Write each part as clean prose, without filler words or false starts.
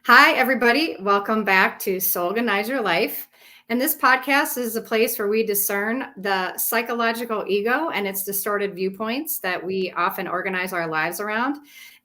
Hi, everybody. Welcome back to Soulganize Your Life. And this podcast is a place where we discern the psychological ego and its distorted viewpoints that we often organize our lives around,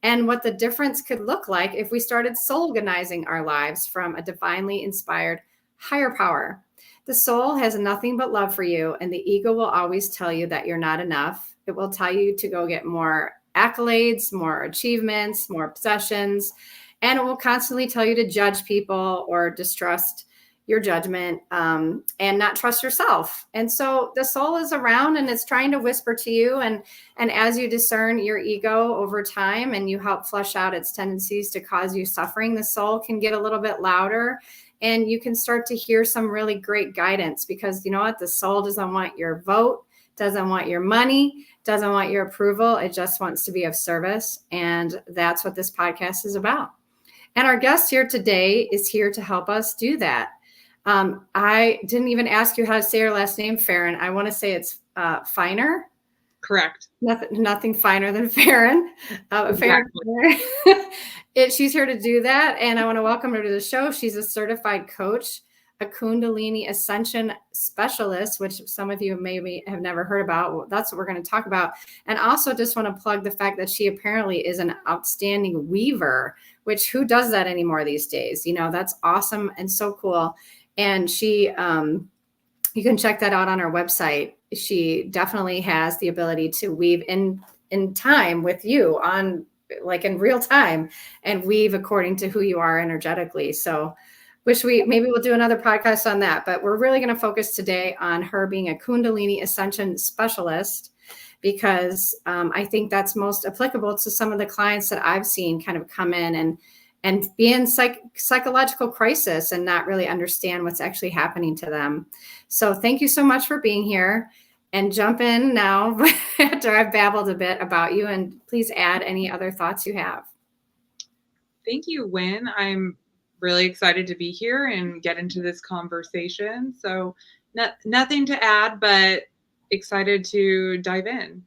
and what the difference could look like if we started soulganizing our lives from a divinely inspired higher power. The soul has nothing but love for you, and the ego will always tell you that you're not enough. It will tell you to go get more accolades, more achievements, more possessions, and it will constantly tell you to judge people or distrust your judgment, and not trust yourself. And so the soul is around and it's trying to whisper to you. And as you discern your ego over time and you help flush out its tendencies to cause you suffering, the soul can get a little bit louder and you can start to hear some really great guidance, because you know what? The soul doesn't want your vote, doesn't want your money, doesn't want your approval. It just wants to be of service. And that's what this podcast is about. And our guest here today is here to help us do that. I didn't even ask you how to say her last name, Farron. I want to say it's Finer. Correct. Nothing finer than Farron. Exactly. She's here to do that. And I want to welcome her to the show. She's a certified coach, a Kundalini ascension specialist, which some of you maybe have never heard about. That's what we're going to talk about. And also just want to plug the fact that she apparently is an outstanding weaver, which who does that anymore these days? You know, that's awesome and so cool. And she, you can check that out on our website. She definitely has the ability to weave in time with you, on like in real time, and weave according to who you are energetically. So maybe we'll do another podcast on that, but we're really going to focus today on her being a Kundalini ascension specialist, because I think that's most applicable to some of the clients that I've seen kind of come in and be in psychological crisis and not really understand what's actually happening to them. So thank you so much for being here, and jump in now after I've babbled a bit about you, and please add any other thoughts you have. Thank you, Wynn. I'm really excited to be here and get into this conversation. So nothing to add, but excited to dive in.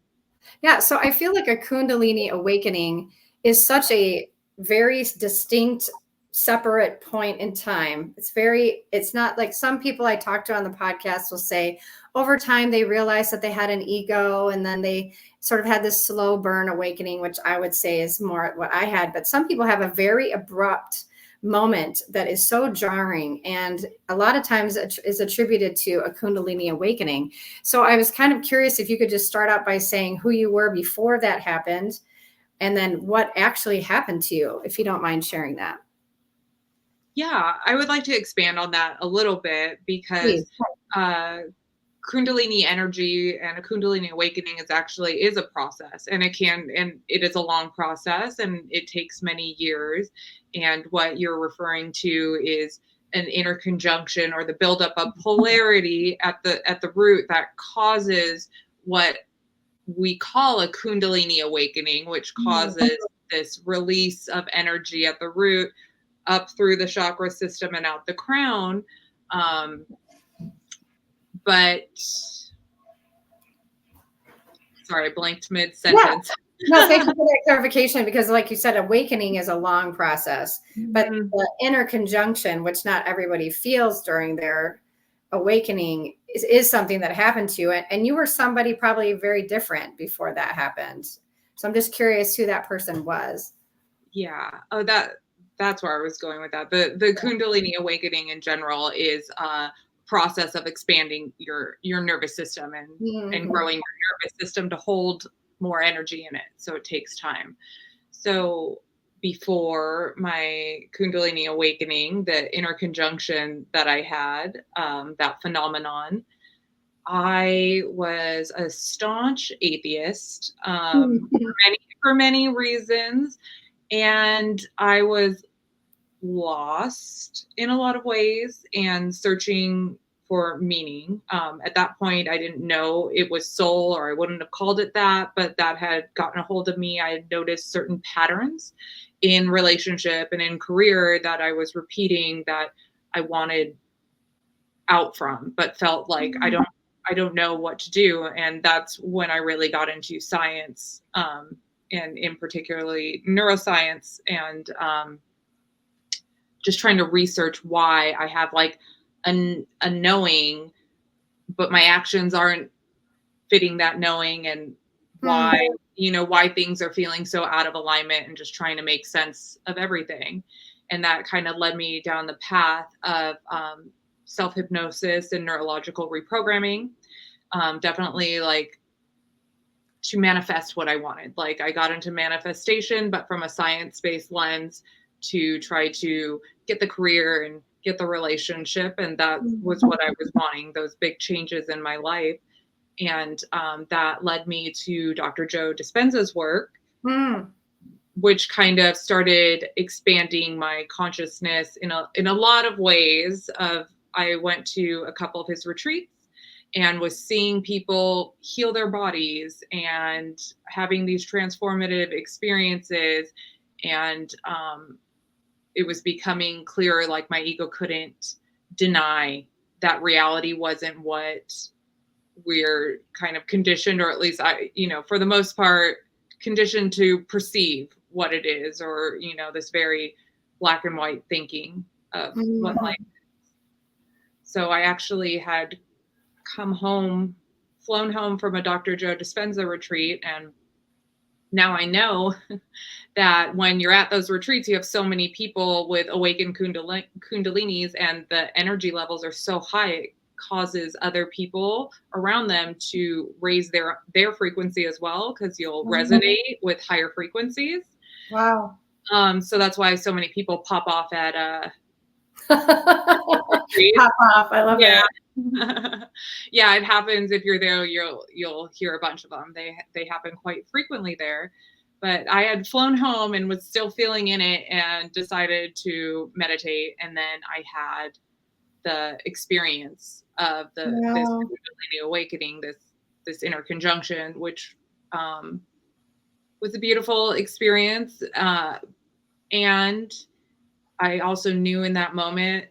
Yeah, so I feel like a Kundalini awakening is such a very distinct, separate point in time. It's not like some people I talk to on the podcast will say over time they realized that they had an ego and then they sort of had this slow burn awakening, which I would say is more what I had. But some people have a very abrupt moment that is so jarring, and a lot of times it is attributed to a Kundalini awakening. So I was kind of curious if you could just start out by saying who you were before that happened, and then what actually happened to you, if you don't mind sharing that. Yeah, I would like to expand on that a little bit, because Kundalini energy and a Kundalini awakening is a process, and it is a long process, and it takes many years. And what you're referring to is an inner conjunction, or the buildup of polarity at the root, that causes what we call a Kundalini awakening, which causes this release of energy at the root, up through the chakra system and out the crown. But sorry, I blanked mid-sentence. Yeah. No, thank you for that clarification, because like you said, awakening is a long process, but the inner conjunction, which not everybody feels during their awakening, is something that happened to you. And you were somebody probably very different before that happened. So I'm just curious who that person was. Yeah. Oh, that's where I was going with that. The Kundalini awakening in general is process of expanding your nervous system and growing your nervous system to hold more energy in it. So it takes time. So before my Kundalini awakening, the inner conjunction that I had, that phenomenon, I was a staunch atheist, for many reasons. And I was lost in a lot of ways and searching for meaning. At that point, I didn't know it was soul, or I wouldn't have called it that, but that had gotten a hold of me. I had noticed certain patterns in relationship and in career that I was repeating, that I wanted out from, but felt like I don't know what to do. And that's when I really got into science, and in particularly neuroscience, and just trying to research why I have like a knowing, but my actions aren't fitting that knowing, and why, why things are feeling so out of alignment, and just trying to make sense of everything. And that kind of led me down the path of self-hypnosis and neurological reprogramming. Definitely like to manifest what I wanted. Like I got into manifestation, but from a science-based lens to try to get the career and get the relationship. And that was what I was wanting, those big changes in my life. And that led me to Dr. Joe Dispenza's work, which kind of started expanding my consciousness in a lot of ways. I went to a couple of his retreats and was seeing people heal their bodies and having these transformative experiences. And it was becoming clearer, like my ego couldn't deny that reality wasn't what we're kind of conditioned, or at least for the most part, conditioned to perceive what it is, or, this very black and white thinking of what life is. So I actually had flown home from a Dr. Joe Dispenza retreat. And now I know that when you're at those retreats, you have so many people with awakened Kundalinis, and the energy levels are so high, it causes other people around them to raise their frequency as well, because you'll resonate with higher frequencies. Wow. So that's why so many people pop off at pop off. I love it. Yeah, it happens. If you're there, you'll hear a bunch of them. They happen quite frequently there. But I had flown home and was still feeling in it, and decided to meditate. And then I had the experience of this Kundalini awakening, this inner conjunction, which was a beautiful experience. And I also knew in that moment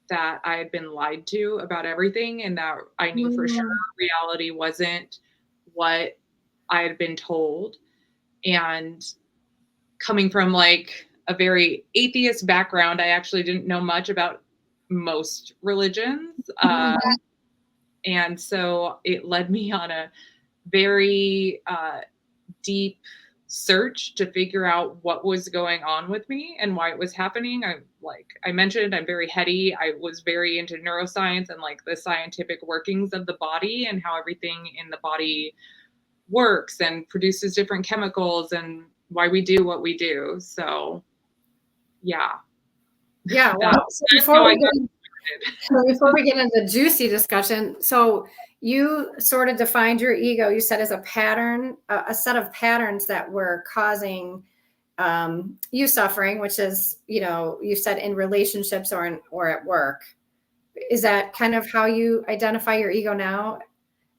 that I had been lied to about everything, and that I knew for sure reality wasn't what I had been told. And coming from like a very atheist background, I actually didn't know much about most religions. And so it led me on a very deep search to figure out what was going on with me and why it was happening. I mentioned, I'm very heady. I was very into neuroscience and like the scientific workings of the body, and how everything in the body works and produces different chemicals, and why we do what we do. So yeah. Wow. So before we get into the juicy discussion, so you sort of defined your ego, you said, as a pattern, a set of patterns that were causing you suffering, which is, you said in relationships or at work. Is that kind of how you identify your ego now,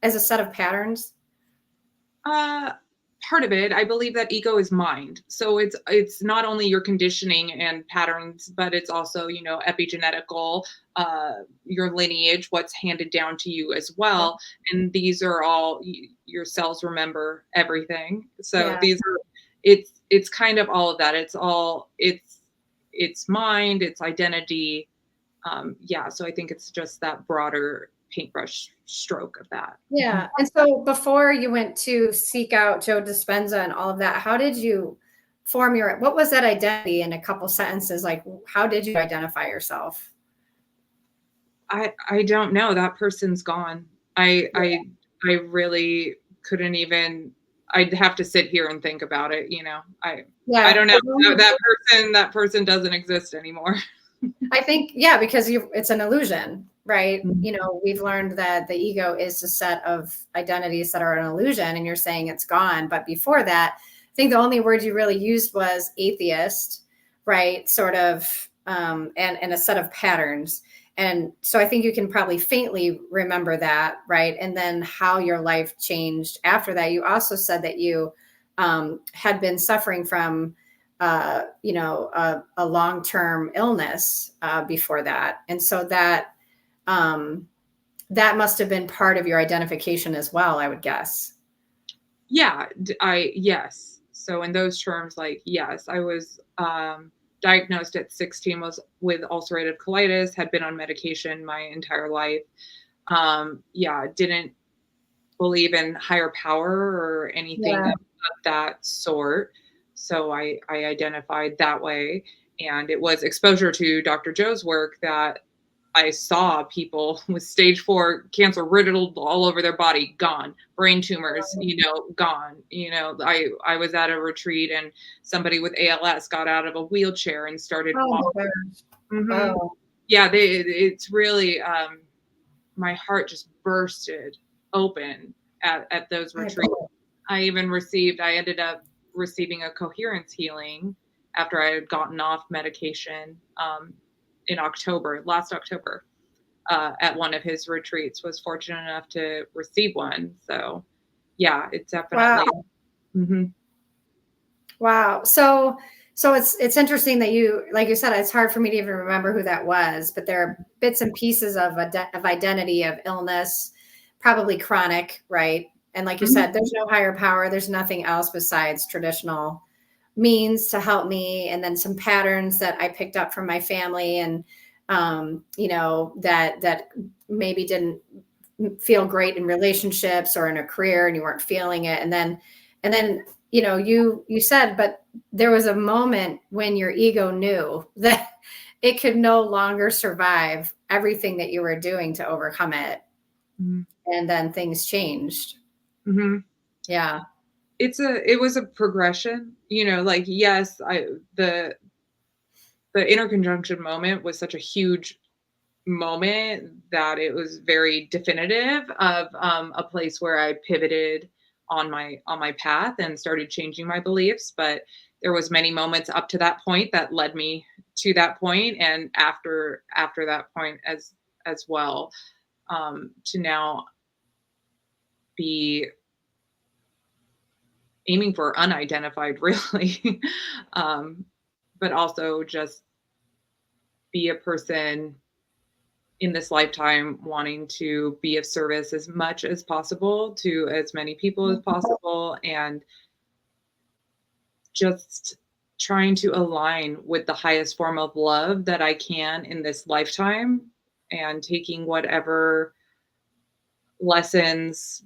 as a set of patterns? Part of it. I believe that ego is mind. So it's not only your conditioning and patterns, but it's also, epigenetical, your lineage, what's handed down to you as well. And these are all, your cells remember everything. So these are, it's kind of all of that. It's mind, it's identity. So I think it's just that broader paintbrush stroke of that. Yeah. And so before you went to seek out Joe Dispenza and all of that, how did you form what was that identity in a couple sentences? Like, how did you identify yourself? I don't know. That person's gone. I really couldn't even, I'd have to sit here and think about it. I don't know. That person doesn't exist anymore. I think, because it's an illusion, right? We've learned that the ego is a set of identities that are an illusion, and you're saying it's gone. But before that, I think the only word you really used was atheist, right? Sort of, and a set of patterns. And so I think you can probably faintly remember that, right? And then how your life changed after that. You also said that you had been suffering from a long-term illness before that. And so that must have been part of your identification as well, I would guess. Yeah, yes. So in those terms, like, yes, I was diagnosed at 16 was with ulcerative colitis, had been on medication my entire life. Yeah, didn't believe in higher power or anything Yeah. of that sort. So I identified that way. And it was exposure to Dr. Joe's work that I saw people with stage 4 cancer riddled all over their body, gone. Brain tumors, gone. I was at a retreat and somebody with ALS got out of a wheelchair and started Oh walking. my gosh. Mhm. Oh, Yeah, it's really my heart just bursted open at those I retreats. bet. I ended up receiving a coherence healing after I had gotten off medication in last October, at one of his retreats. Was fortunate enough to receive one. So, yeah, it Wow. definitely. Mhm. Wow. So it's interesting that you, like you said, it's hard for me to even remember who that was, but there are bits and pieces of of identity, of illness, probably chronic, right? And like you Mhm. said, there's no higher power. There's nothing else besides traditional means to help me, and then some patterns that I picked up from my family, and that maybe didn't feel great in relationships or in a career, and you weren't feeling it, and then you said, but there was a moment when your ego knew that it could no longer survive everything that you were doing to overcome it, Mhm. and then things changed. Mhm. Yeah. It was a progression, like, yes, the interconjunction moment was such a huge moment that it was very definitive of a place where I pivoted on my path and started changing my beliefs. But there was many moments up to that point that led me to that point, and after that point as well, to now be aiming for unidentified, really, um, but also just be a person in this lifetime wanting to be of service as much as possible to as many people as possible, and just trying to align with the highest form of love that I can in this lifetime, and taking whatever lessons,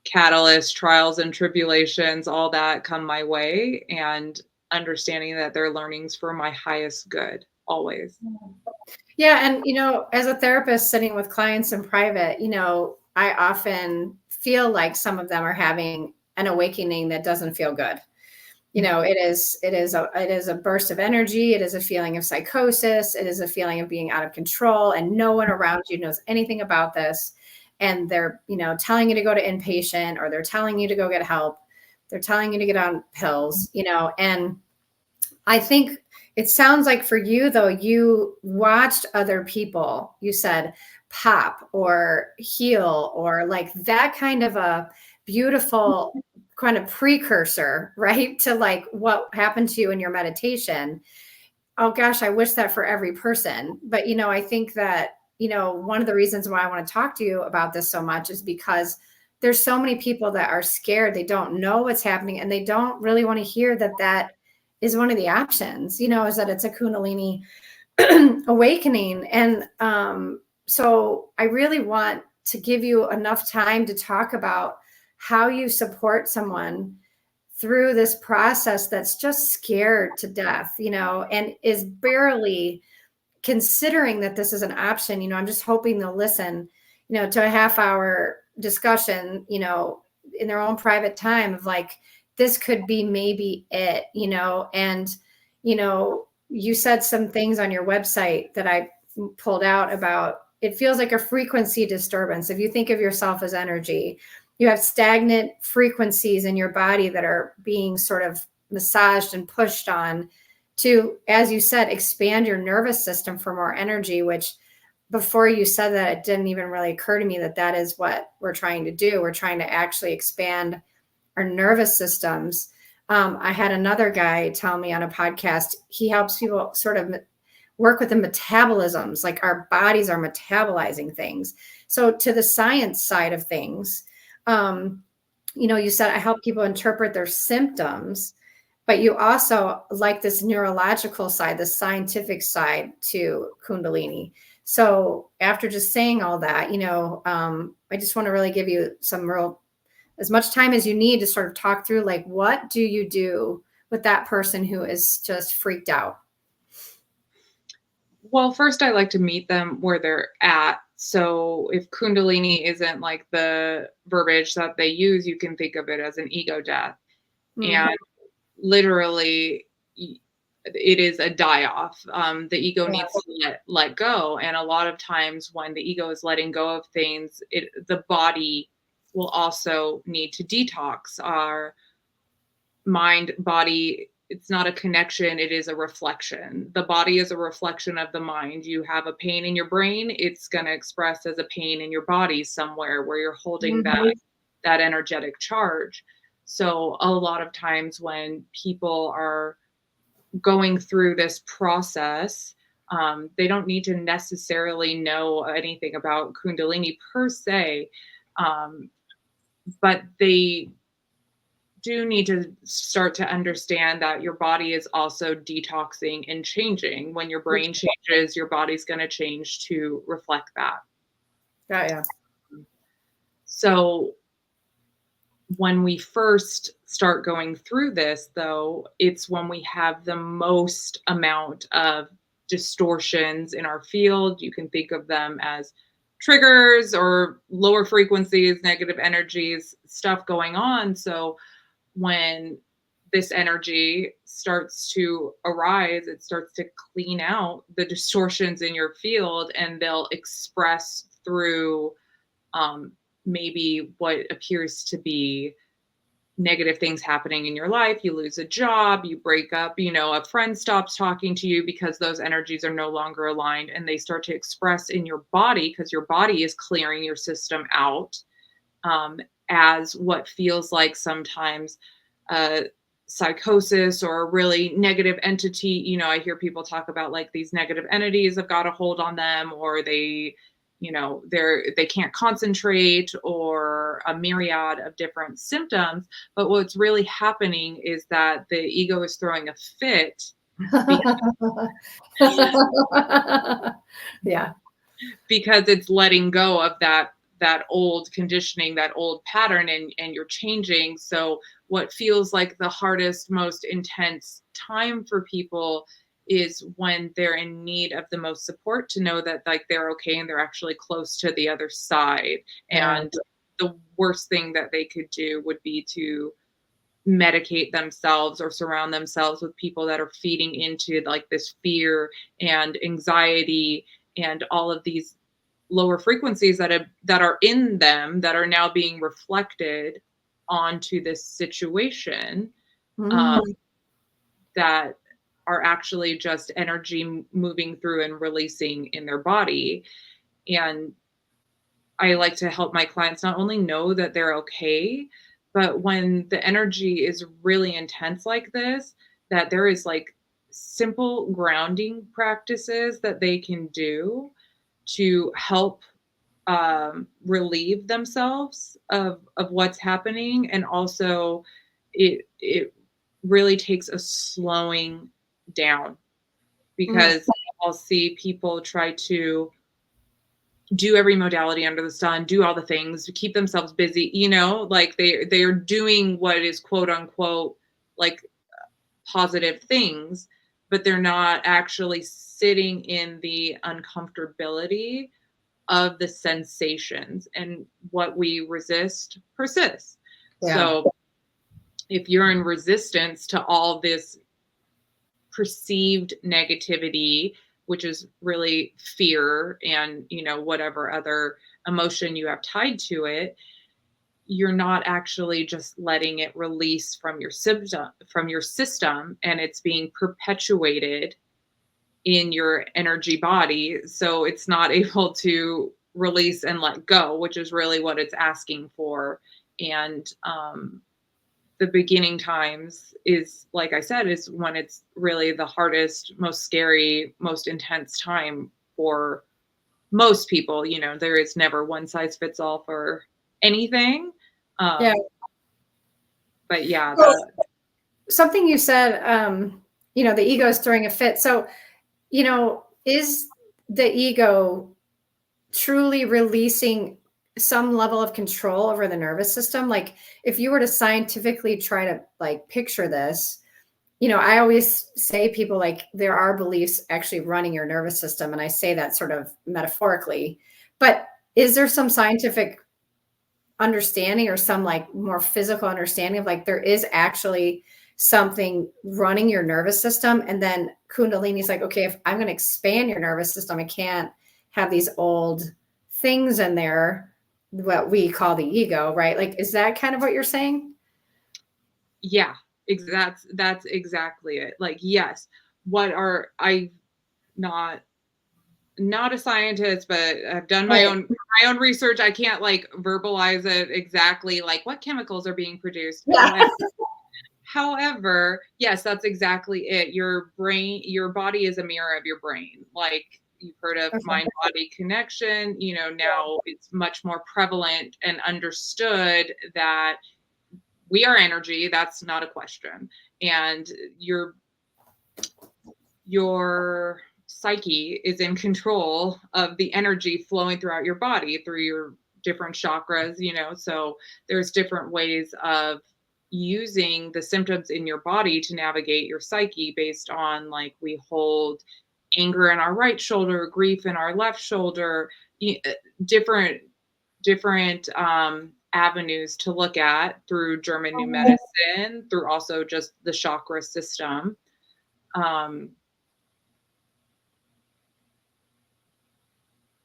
catalysts, trials and tribulations, all that come my way, and understanding that they're learnings for my highest good always. Yeah, and as a therapist sitting with clients in private, I often feel like some of them are having an awakening that doesn't feel good. It is a burst of energy, it is a feeling of psychosis, it is a feeling of being out of control, and no one around you knows anything about this, and they're telling you to go to inpatient, or they're telling you to go get help, they're telling you to get on pills, and I think it sounds like for you, though, you watched other people, you said pop or heal, or like that kind of a beautiful kind of precursor, right? To like what happened to you in your meditation. Oh gosh, I wish that for every person. But I think that, one of the reasons why I want to talk to you about this so much is because there's so many people that are scared. They don't know what's happening, and they don't really want to hear that that is one of the options, is that it's a Kundalini awakening. And so I really want to give you enough time to talk about how you support someone through this process that's just scared to death, and is barely considering that this is an option. I'm just hoping they'll listen, to a half hour discussion, in their own private time, of like, this could be maybe it, and, you said some things on your website that I pulled out about, it feels like a frequency disturbance. If you think of yourself as energy, you have stagnant frequencies in your body that are being sort of massaged and pushed on to, as you said, expand your nervous system for more energy, which before you said that, it didn't even really occur to me that that is what we're trying to do. We're trying to actually expand our nervous systems. I had another guy tell me on a podcast, he helps people sort of work with the metabolisms, like our bodies are metabolizing things. So to the science side of things, you said I help people interpret their symptoms. But you also like this neurological side, the scientific side to Kundalini. So after just saying all that, I just want to really give you as much time as you need to sort of talk through, like, what do you do with that person who is just freaked out? Well, first I like to meet them where they're at. So if Kundalini isn't like the verbiage that they use, you can think of it as an ego death. Mm. And literally, it is a die off. The ego Yeah. needs to let go. And a lot of times when the ego is letting go of things, the body will also need to detox. Our mind, body, it's not a connection, it is a reflection. The body is a reflection of the mind. You have a pain in your brain, it's going to express as a pain in your body somewhere where you're holding that energetic charge. So a lot of times when people are going through this process, they don't need to necessarily know anything about Kundalini per se, but they do need to start to understand that your body is also detoxing and changing. When your brain changes, your body's going to change to reflect that. Yeah. So when we first start going through this, though, it's when we have the most amount of distortions in our field. You can think of them as triggers or lower frequencies, negative energies, stuff going on. So when this energy starts to arise, it starts to clean out the distortions in your field, and they'll express through um, maybe what appears to be negative things happening in your life. You lose a job, you break up, a friend stops talking to you because those energies are no longer aligned, and they start to express in your body because your body is clearing your system out, um, as what feels like sometimes psychosis or a really negative entity. I hear people talk about like these negative entities have got a hold on them, or they can't concentrate, or a myriad of different symptoms. But what's really happening is that the ego is throwing a fit Yeah. because it's letting go of that old conditioning, that old pattern, and you're changing. So what feels like the hardest, most intense time for people is when they're in need of the most support, to know that like they're okay and they're actually close to the other side. Yeah. And the worst thing that they could do would be to medicate themselves or surround themselves with people that are feeding into like this fear and anxiety and all of these lower frequencies that are in them, that are now being reflected onto this situation, Mm. um, that are actually just energy moving through and releasing in their body. And I like to help my clients not only know that they're okay, but when the energy is really intense like this, that there is like simple grounding practices that they can do to help relieve themselves of what's happening. And also it really takes a slowing down, Mm. because I'll see people try to do every modality under the sun, do all the things to keep themselves busy, like they are doing what is quote unquote like positive things, but they're not actually sitting in the uncomfortability of the sensations, and what we resist persists. Yeah. So if you're in resistance to all this perceived negativity, which is really fear and, whatever other emotion you have tied to it, you're not actually just letting it release from your system, and it's being perpetuated in your energy body. So it's not able to release and let go, which is really what it's asking for. And the beginning times is, like I said, is when it's really the hardest, most scary, most intense time for most people. There is never one size fits all for anything. Yeah. But yeah, Well, something you said, the ego is throwing a fit. So, is the ego truly releasing some level of control over the nervous system? Like, if you were to scientifically try to like picture this, I always say people, like, there are beliefs actually running your nervous system. And I say that sort of metaphorically, but is there some scientific understanding or some like more physical understanding of like there is actually something running your nervous system? And then Kundalini is like, okay, if I'm going to expand your nervous system, I can't have these old things in there, what we call the ego, right? Like, is that kind of what you're saying? Yeah, that's exactly it. Like, yes, I not not a scientist, but I've done my Right. own research. I can't like verbalize it exactly, like what chemicals are being produced. Yeah. However, yes, that's exactly it. Your body is a mirror of your brain. Like, you've heard of Okay. mind body connection, now it's much more prevalent and understood that we are energy. That's not a question. And your psyche is in control of the energy flowing throughout your body through your different chakras, so there's different ways of using the symptoms in your body to navigate your psyche based on, like, we hold anger in our right shoulder, grief in our left shoulder, different avenues to look at through German new medicine, through also just the chakra system. um,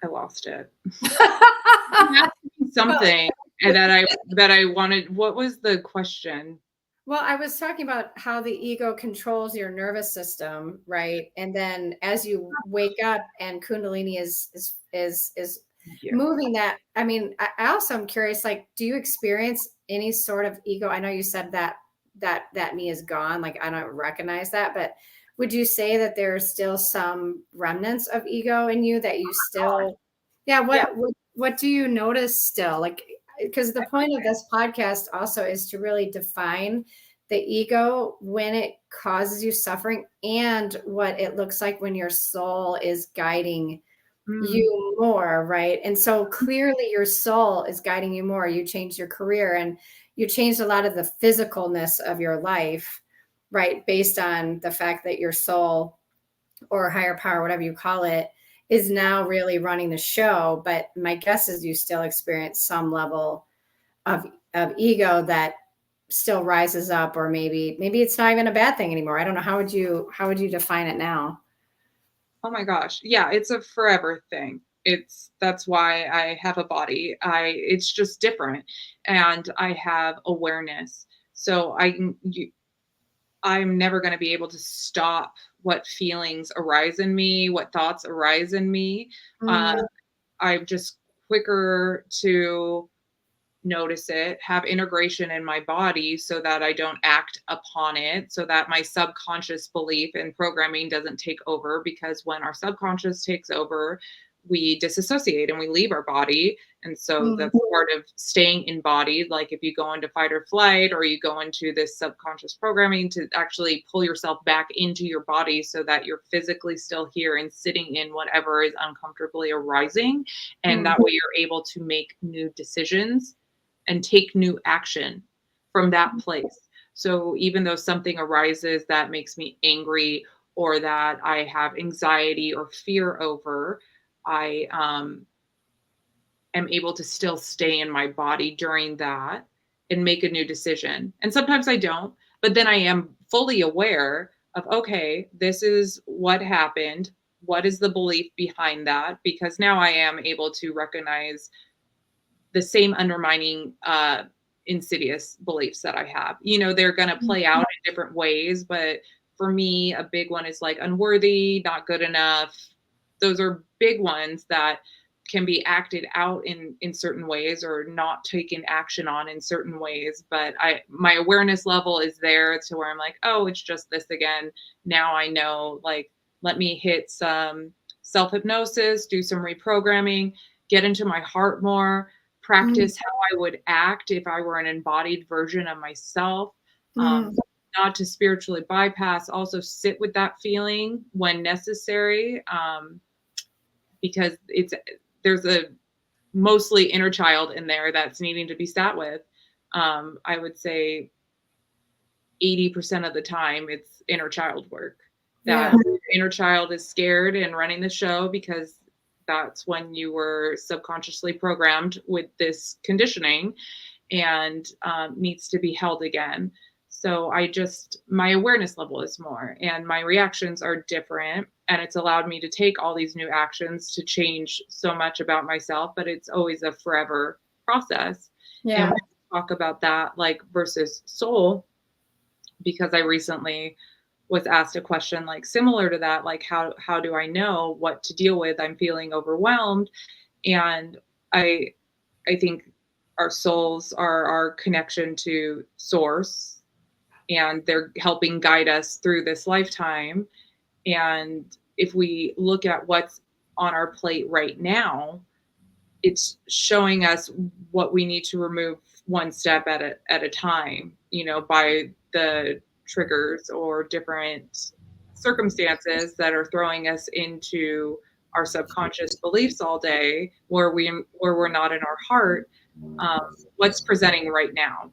I lost it. You asked me something and that I wanted. What was the question? Well, I was talking about how the ego controls your nervous system, right? And then as you wake up and Kundalini is Thank you. moving that. I mean, I also am curious, like, do you experience any sort of ego? I know you said that me is gone, like I don't recognize that, but would you say that there's still some remnants of ego in you that you still, yeah, Yeah. what do you notice still? Like, because the point of this podcast also is to really define the ego when it causes you suffering and what it looks like when your soul is guiding you more, right? And so clearly your soul is guiding you more. You changed your career and you changed a lot of the physicalness of your life, right? Based on the fact that your soul or higher power, whatever you call it, is now really running the show. But my guess is you still experience some level of ego that still rises up, or maybe it's not even a bad thing anymore. I don't know. How would you define it now? Oh my gosh. Yeah, it's a forever thing. That's why I have a body. It's just different, and I have awareness. So I'm never going to be able to stop what feelings arise in me, what thoughts arise in me. Uh, Mm, I'm just quicker to notice it, have integration in my body so that I don't act upon it, so that my subconscious belief and programming doesn't take over. Because when our subconscious takes over, we disassociate and we leave our body. And so mm, that's part of staying embodied. Like, if you go into fight or flight, or you go into this subconscious programming, to actually pull yourself back into your body so that you're physically still here and sitting in whatever is uncomfortably arising. And mm, that way you're able to make new decisions and take new action from that place. So even though something arises that makes me angry, or that I have anxiety or fear over, I am able to still stay in my body during that and make a new decision. And sometimes I don't, but then I am fully aware of, okay, this is what happened. What is the belief behind that? Because now I am able to recognize the same undermining insidious beliefs that I have. They're going to play out in different ways, but for me, a big one is like unworthy, not good enough. Those are big ones that can be acted out in certain ways, or not taken action on in certain ways. But my awareness level is there to where I'm like, oh, it's just this again. Now I know, like, let me hit some self hypnosis, do some reprogramming, get into my heart more, mm, practice how I would act if I were an embodied version of myself. Um, mm. not to spiritually bypass, also sit with that feeling when necessary, because there's a mostly inner child in there that's needing to be sat with. I would say 80% of the time it's inner child work. That inner child is scared and running the show because that's when you were subconsciously programmed with this conditioning, and needs to be held again. So my awareness level is more and my reactions are different. And it's allowed me to take all these new actions to change so much about myself, but it's always a forever process. Yeah. And when we talk about that, like versus soul, because I recently was asked a question like similar to that, like how do I know what to deal with? I'm feeling overwhelmed. And I I think our souls are our connection to source, and they're helping guide us through this lifetime. And if we look at what's on our plate right now, it's showing us what we need to remove one step at a time, by the triggers or different circumstances that are throwing us into our subconscious beliefs all day, where we're not in our heart. What's presenting right now?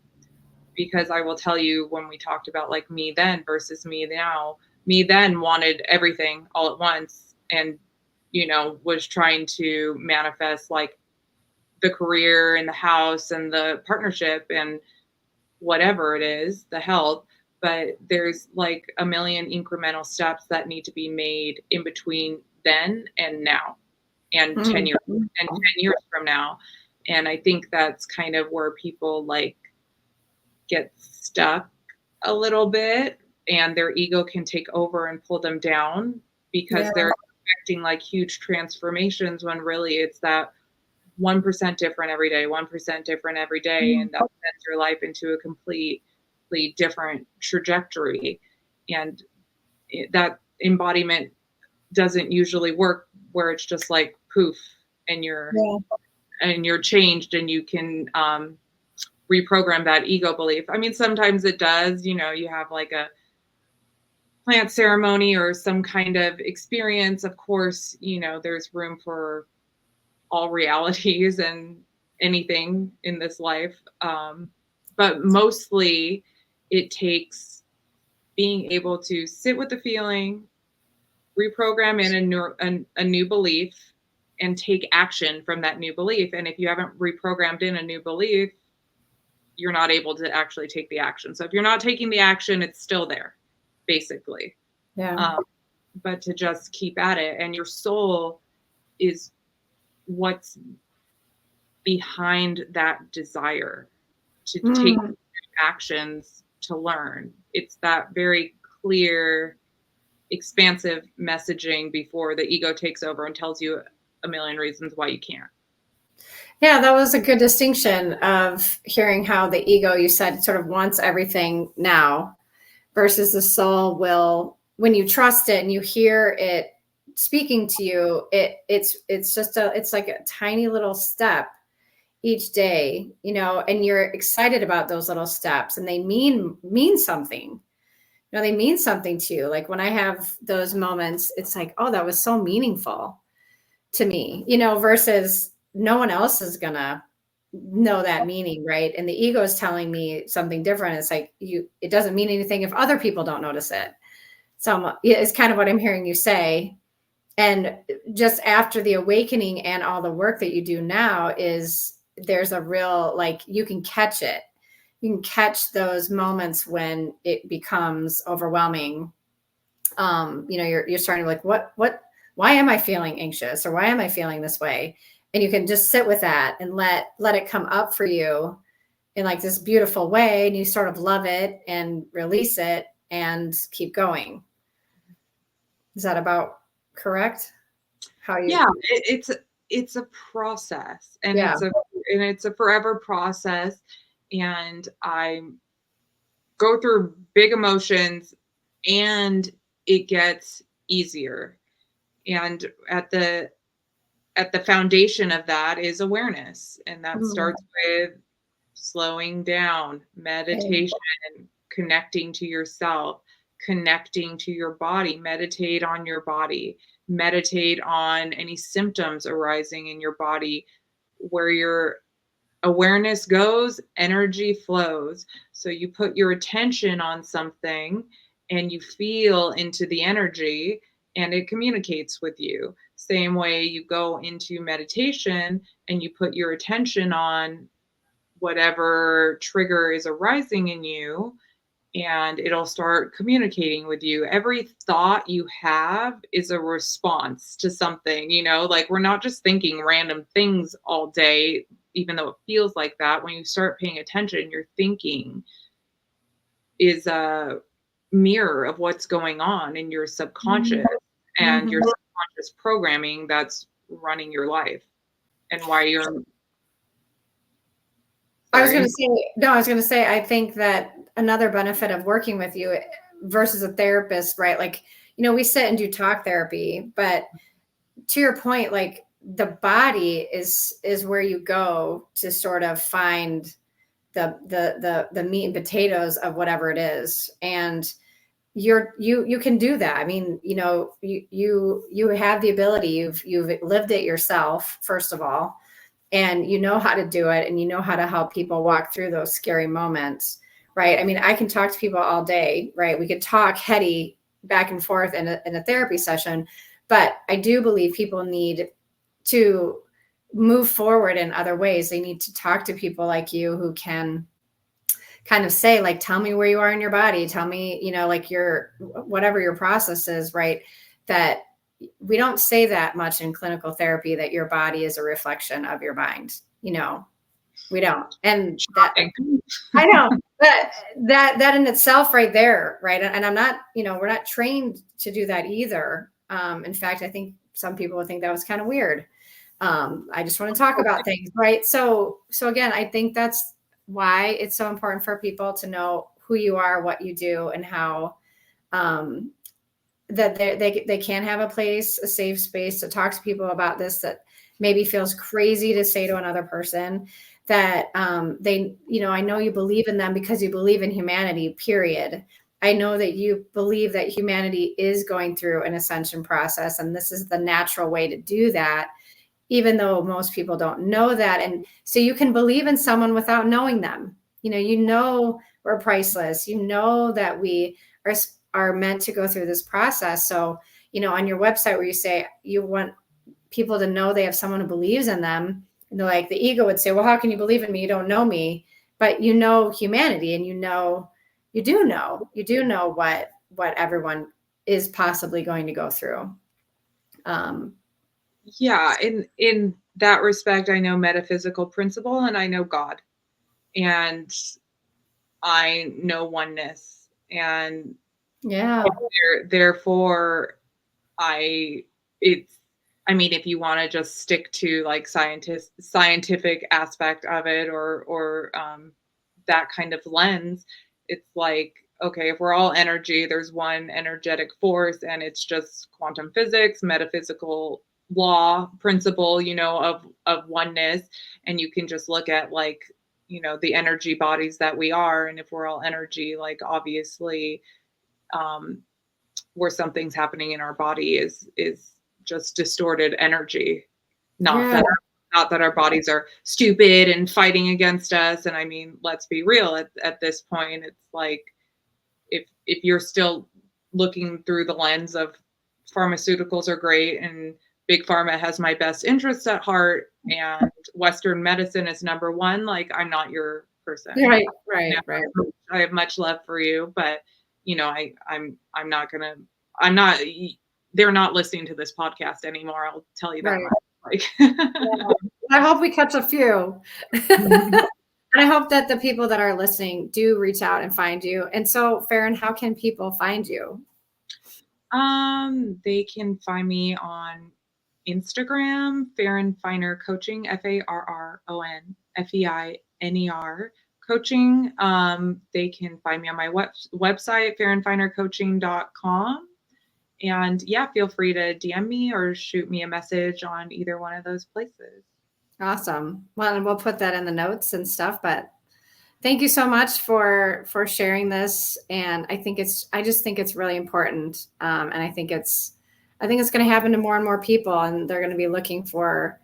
Because I will tell you, when we talked about like me then versus me now, me then wanted everything all at once, and was trying to manifest like the career and the house and the partnership and whatever it is, the health. But there's like a million incremental steps that need to be made in between then and now, and 10 years and 10 years from now. And I think that's kind of where people like get stuck a little bit, and their ego can take over and pull them down because they're expecting like huge transformations, when really it's that 1% different every day, 1% different every day, and that sends your life into a completely different trajectory. And that embodiment doesn't usually work where it's just like poof, and you're changed, and you can reprogram that ego belief. I mean, sometimes it does. You have like a plant ceremony or some kind of experience. Of course, there's room for all realities and anything in this life. But mostly it takes being able to sit with the feeling, reprogram in a new belief, and take action from that new belief. And if you haven't reprogrammed in a new belief, you're not able to actually take the action. So if you're not taking the action, it's still there, basically. Yeah. But to just keep at it. And your soul is what's behind that desire to take actions to learn. It's that very clear, expansive messaging before the ego takes over and tells you a million reasons why you can't. Yeah, that was a good distinction of hearing how the ego, you said, sort of wants everything now, versus the soul will, when you trust it and you hear it speaking to you, it's like a tiny little step each day, and you're excited about those little steps, and they mean something. They mean something to you. Like when I have those moments, it's like, oh, that was so meaningful to me, versus no one else is gonna know that meaning, right? And the ego is telling me something different. It's like it doesn't mean anything if other people don't notice it. So it's kind of what I'm hearing you say. And just after the awakening and all the work that you do now, is there's a real, like, you can catch it. You can catch those moments when it becomes overwhelming. You're starting to like, why am I feeling anxious, or why am I feeling this way? And you can just sit with that and let it come up for you in like this beautiful way. And you sort of love it and release it and keep going. Is that about correct? How you? Yeah, it's a process, and it's a forever process. And I go through big emotions, and it gets easier. And at the foundation of that is awareness, and that starts with slowing down, meditation, connecting to yourself, connecting to your body. Meditate on your body. Meditate on any symptoms arising in your body. Where your awareness goes, energy flows. So you put your attention on something and you feel into the energy and it communicates with you. Same way you go into meditation and you put your attention on whatever trigger is arising in you and it'll start communicating with you. Every thought you have is a response to something, like we're not just thinking random things all day, even though it feels like that. When you start paying attention, your thinking is a mirror of what's going on in your subconscious and your subconscious programming that's running your life and why you're. I was going to say, I think that another benefit of working with you versus a therapist, right? Like, we sit and do talk therapy, but to your point, like the body is where you go to sort of find the meat and potatoes of whatever it is. And you can do that. I mean, you have the ability, you've lived it yourself, first of all, and you know how to do it, and you know how to help people walk through those scary moments, right? I mean, I can talk to people all day, right? We could talk heady back and forth in a therapy session, but I do believe people need to move forward in other ways. They need to talk to people like you who can kind of say, like, tell me where you are in your body. Tell me, like whatever your process is, right? That we don't say that much in clinical therapy, that your body is a reflection of your mind. We don't. And that, I know, but that in itself right there, right? And I'm not, we're not trained to do that either. In fact, I think some people would think that was kind of weird. I just want to talk about things, right? So again, I think that's why it's so important for people to know who you are, what you do, and how that they can have a place, a safe space to talk to people about this that maybe feels crazy to say to another person, that they, I know you believe in them because you believe in humanity, period. I know that you believe that humanity is going through an ascension process, and this is the natural way to do that, even though most people don't know that. And so you can believe in someone without knowing them. We're priceless. That we are meant to go through this process. So, on your website where you say you want people to know they have someone who believes in them, and they're like, the ego would say, well, how can you believe in me? You don't know me. But humanity, and you do know what everyone is possibly going to go through. Yeah, in that respect, I know metaphysical principle and I know God, and I know oneness, and therefore if you want to just stick to like scientific aspect of it, or that kind of lens, it's like, okay, if we're all energy, there's one energetic force, and it's just quantum physics, metaphysical law, principle, of oneness. And you can just look at like, the energy bodies that we are. And if we're all energy, like obviously, where something's happening in our body is just distorted energy. Not that our bodies are stupid and fighting against us. And I mean, let's be real, at this point, it's like, if you're still looking through the lens of pharmaceuticals are great and big pharma has my best interests at heart and Western medicine is number one, like, I'm not your person. Right. I have much love for you, but they're not listening to this podcast anymore. I'll tell you that much. Like, I hope we catch a few. And I hope that the people that are listening do reach out and find you. And so, Farron, how can people find you? They can find me on Instagram, Farron Feiner Coaching, FarronFeiner Coaching. They can find me on my website, farronfeinercoaching.com. And yeah, feel free to DM me or shoot me a message on either one of those places. Awesome. Well, and we'll put that in the notes and stuff, but Thank you so much for sharing this. And I just think it's really important. And I think it's going to happen to more and more people, and they're going to be looking for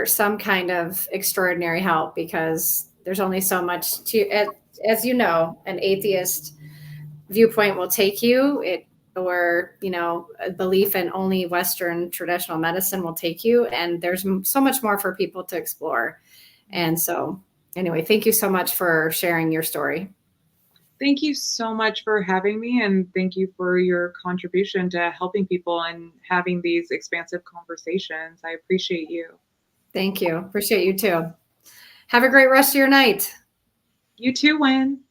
some kind of extraordinary help, because there's only so much as you know, an atheist viewpoint will take you. Or, a belief in only Western traditional medicine will take you. And there's so much more for people to explore. And so, anyway, thank you so much for sharing your story. Thank you so much for having me, and thank you for your contribution to helping people and having these expansive conversations. I appreciate you. Thank you. Appreciate you too. Have a great rest of your night. You too, Wynn.